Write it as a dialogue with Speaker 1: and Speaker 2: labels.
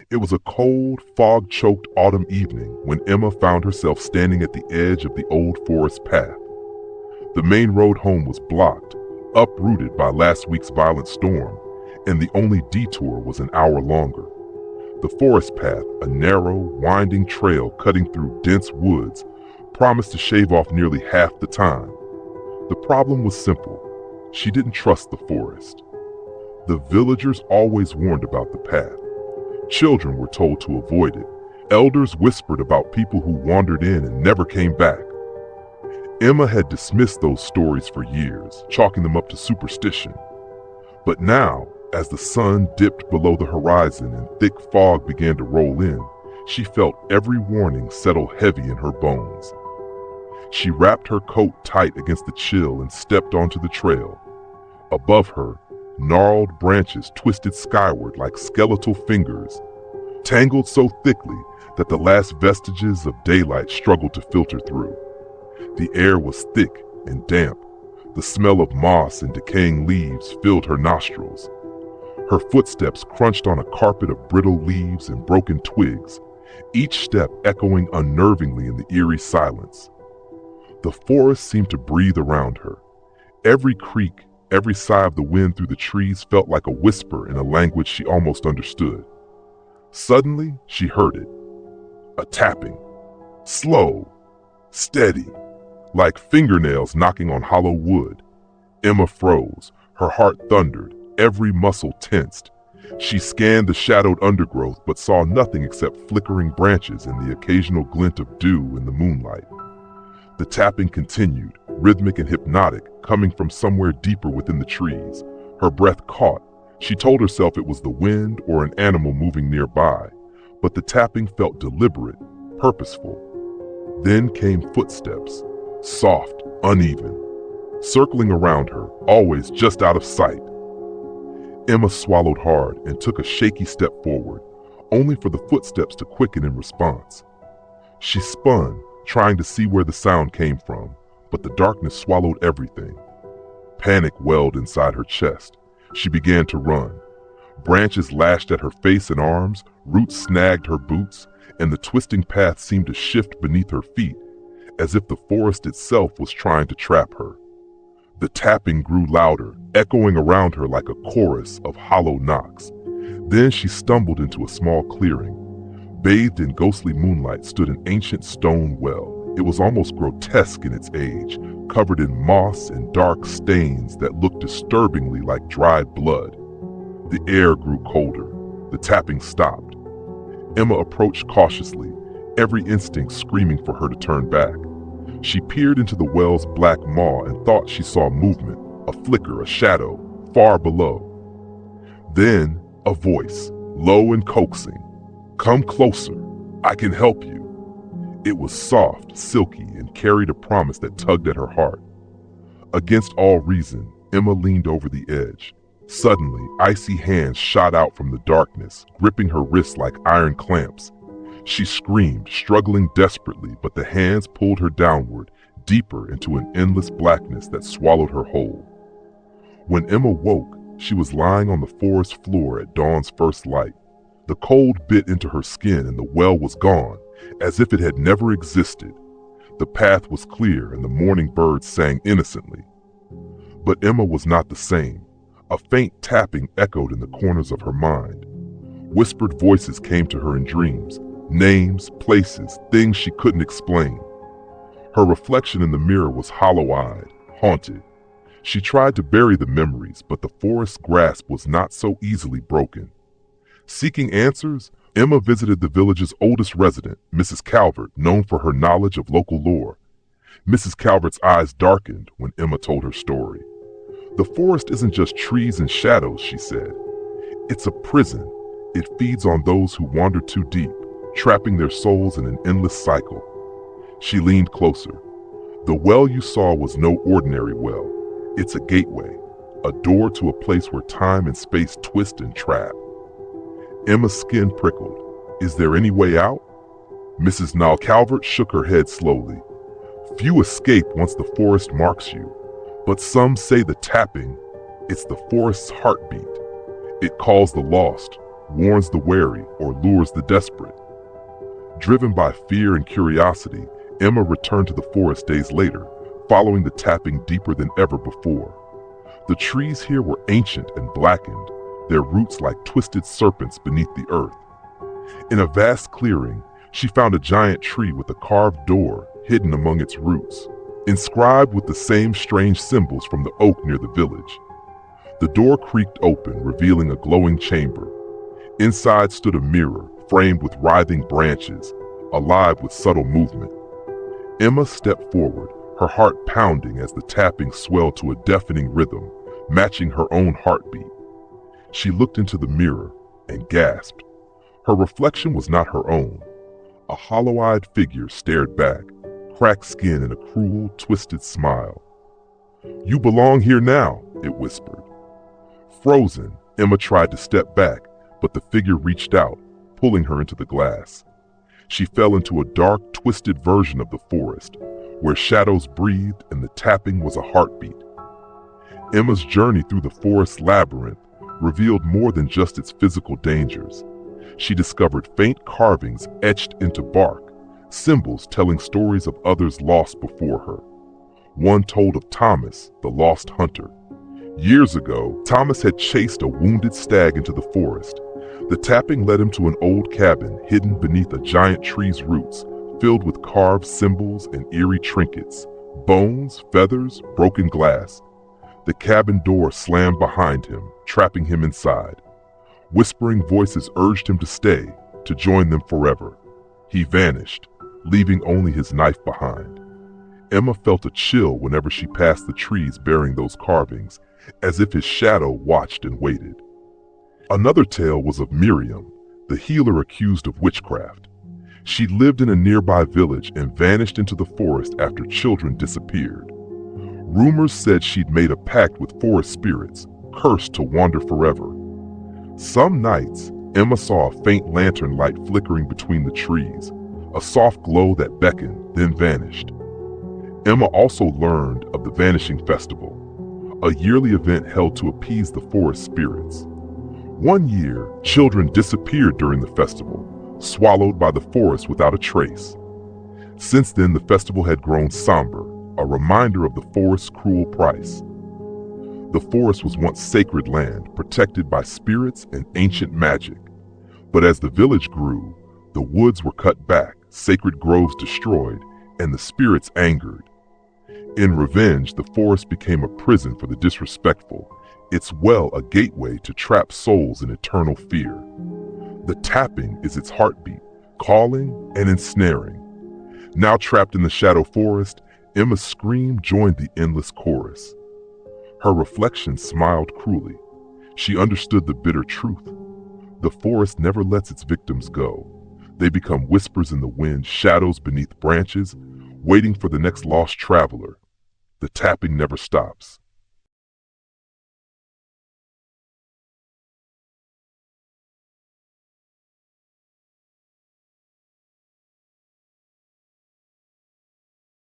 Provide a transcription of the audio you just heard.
Speaker 1: It was a cold, fog-choked autumn evening when Emma found herself standing at the edge of the old forest path. The main road home was blocked, uprooted by last week's violent storm, and the only detour was an hour longer. The forest path, a narrow, winding trail cutting through dense woods, promised to shave off nearly half the time. The problem was simple. She didn't trust the forest. The villagers always warned about the path. Children were told to avoid it. Elders whispered about people who wandered in and never came back. Emma had dismissed those stories for years, chalking them up to superstition. But now, as the sun dipped below the horizon and thick fog began to roll in, she felt every warning settle heavy in her bones. She wrapped her coat tight against the chill and stepped onto the trail. Above her, gnarled branches twisted skyward like skeletal fingers, tangled so thickly that the last vestiges of daylight struggled to filter through. The air was thick and damp. The smell of moss and decaying leaves filled her nostrils. Her footsteps crunched on a carpet of brittle leaves and broken twigs, each step echoing unnervingly in the eerie silence. The forest seemed to breathe around her. Every creak, every sigh of the wind through the trees felt like a whisper in a language she almost understood. Suddenly, she heard it. A tapping. Slow, steady, like fingernails knocking on hollow wood. Emma froze. Her heart thundered. Every muscle tensed. She scanned the shadowed undergrowth but saw nothing except flickering branches and the occasional glint of dew in the moonlight. The tapping continued, rhythmic and hypnotic, coming from somewhere deeper within the trees. Her breath caught. She told herself it was the wind or an animal moving nearby, but the tapping felt deliberate, purposeful. Then came footsteps, soft, uneven, circling around her, always just out of sight. Emma swallowed hard and took a shaky step forward, only for the footsteps to quicken in response. She spun, trying to see where the sound came from, but the darkness swallowed everything. Panic welled inside her chest. She began to run. Branches lashed at her face and arms, roots snagged her boots, and the twisting path seemed to shift beneath her feet, as if the forest itself was trying to trap her. The tapping grew louder, echoing around her like a chorus of hollow knocks. Then she stumbled into a small clearing. Bathed in ghostly moonlight stood an ancient stone well. It was almost grotesque in its age, covered in moss and dark stains that looked disturbingly like dried blood. The air grew colder. The tapping stopped. Emma approached cautiously, every instinct screaming for her to turn back. She peered into the well's black maw and thought she saw movement, a flicker, a shadow, far below. Then, a voice, low and coaxing. "Come closer. I can help you." It was soft, silky, and carried a promise that tugged at her heart. Against all reason, Emma leaned over the edge. Suddenly, icy hands shot out from the darkness, gripping her wrists like iron clamps. She screamed, struggling desperately, but the hands pulled her downward, deeper into an endless blackness that swallowed her whole. When Emma woke, she was lying on the forest floor at dawn's first light. The cold bit into her skin and the well was gone, as if it had never existed. The path was clear and the morning birds sang innocently. But Emma was not the same. A faint tapping echoed in the corners of her mind. Whispered voices came to her in dreams, names, places, things she couldn't explain. Her reflection in the mirror was hollow-eyed, haunted. She tried to bury the memories, but the forest's grasp was not so easily broken. Seeking answers, Emma visited the village's oldest resident, Mrs. Calvert, known for her knowledge of local lore. Mrs. Calvert's eyes darkened when Emma told her story. "The forest isn't just trees and shadows," she said. "It's a prison. It feeds on those who wander too deep, trapping their souls in an endless cycle." She leaned closer. "The well you saw was no ordinary well. It's a gateway, a door to a place where time and space twist and trap." Emma's skin prickled. "Is there any way out?" Mrs. Nall Calvert shook her head slowly. "Few escape once the forest marks you, but some say the tapping, it's the forest's heartbeat. It calls the lost, warns the wary, or lures the desperate. Driven by fear and curiosity, Emma returned to the forest days later, following the tapping deeper than ever before. The trees here were ancient and blackened, their roots like twisted serpents beneath the earth. In a vast clearing, she found a giant tree with a carved door hidden among its roots, inscribed with the same strange symbols from the oak near the village. The door creaked open, revealing a glowing chamber. Inside stood a mirror, framed with writhing branches, alive with subtle movement. Emma stepped forward, her heart pounding as the tapping swelled to a deafening rhythm, matching her own heartbeat. She looked into the mirror and gasped. Her reflection was not her own. A hollow-eyed figure stared back, cracked skin and a cruel, twisted smile. "You belong here now," it whispered. Frozen, Emma tried to step back, but the figure reached out, pulling her into the glass. She fell into a dark, twisted version of the forest, where shadows breathed and the tapping was a heartbeat. Emma's journey through the forest labyrinth revealed more than just its physical dangers. She discovered faint carvings etched into bark, symbols telling stories of others lost before her. One told of Thomas, the lost hunter. Years ago, Thomas had chased a wounded stag into the forest. The tapping led him to an old cabin hidden beneath a giant tree's roots, filled with carved symbols and eerie trinkets, bones, feathers, broken glass. The cabin door slammed behind him, trapping him inside. Whispering voices urged him to stay, to join them forever. He vanished, leaving only his knife behind. Emma felt a chill whenever she passed the trees bearing those carvings, as if his shadow watched and waited. Another tale was of Miriam, the healer accused of witchcraft. She lived in a nearby village and vanished into the forest after children disappeared. Rumors said she'd made a pact with forest spirits, cursed to wander forever. Some nights, Emma saw a faint lantern light flickering between the trees, a soft glow that beckoned, then vanished. Emma also learned of the Vanishing Festival, a yearly event held to appease the forest spirits. One year, children disappeared during the festival, swallowed by the forest without a trace. Since then, the festival had grown somber, a reminder of the forest's cruel price. The forest was once sacred land, protected by spirits and ancient magic. But as the village grew, the woods were cut back, sacred groves destroyed, and the spirits angered. In revenge, the forest became a prison for the disrespectful, its well a gateway to trap souls in eternal fear. The tapping is its heartbeat, calling and ensnaring. Now trapped in the shadow forest, Emma's scream joined the endless chorus. Her reflection smiled cruelly. She understood the bitter truth. The forest never lets its victims go. They become whispers in the wind, shadows beneath branches, waiting for the next lost traveler. The tapping never stops.